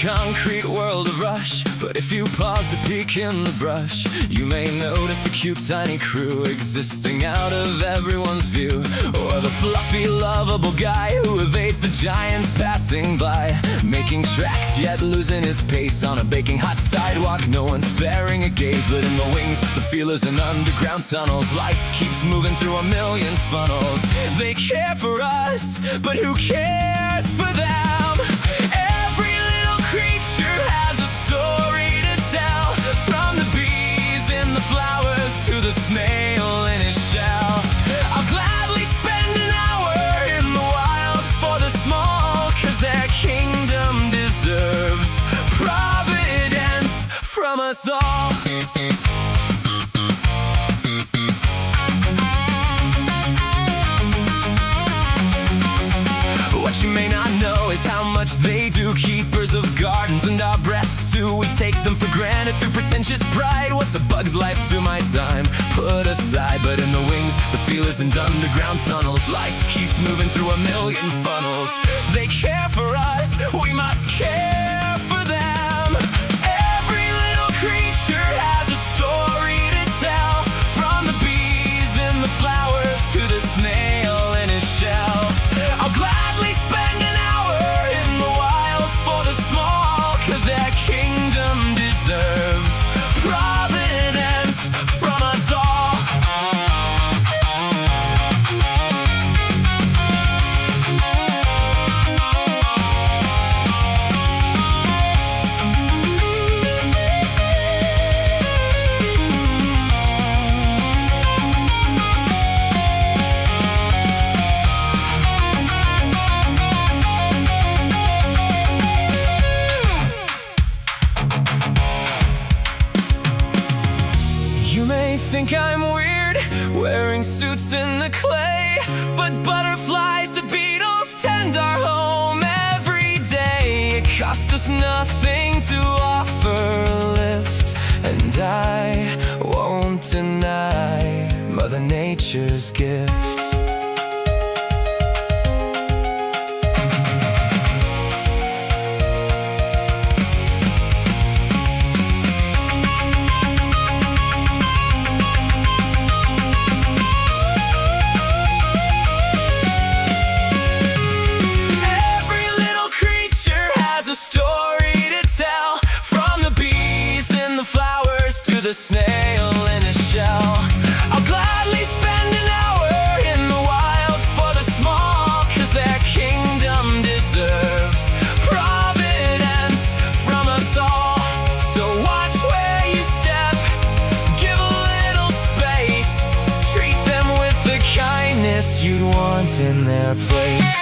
concrete world of rush, but if you pause to peek in the brush, you may notice a cute tiny crew existing out of everyone's view. Or the fluffy lovable guy who evades the giants passing by, making tracks yet losing his pace on a baking hot sidewalk. No one's sparing a gaze, but in the wings, the feelers and underground tunnels, life keeps moving through a million funnels. They care for us, but who cares for them? Every little creature has a story to tell, from the bees in the flowers to the snail in his shell. I'll gladly spend an hour in the wild for the small, 'cause their kingdom deserves providence from us all. What you may not know is how much they do, keepers of gardens and our breath too. We take them for granted through pretentious pride. What's a bug's life to my time put aside? But in the wings, the feelers and underground tunnels, life keeps moving through a million funnels. They care for us, we must care for them. Every little creature has a story to tell, from the bees in the flowers to the snail in his shell. I'll gladly spend an hour in the wild for the small, 'cause their kingdom deserves providence from us all. You may think I'm weird, wearing suits in the clay, but butterflies to beetles tend our home every day. It cost us nothing to offer a lift, and I won't deny Mother Nature's gifts. The snail in a shell. I'll gladly spend an hour in the wild for the small, 'cause their kingdom deserves providence from us all. So watch where you step, give a little space, treat them with the kindness you'd want in their place.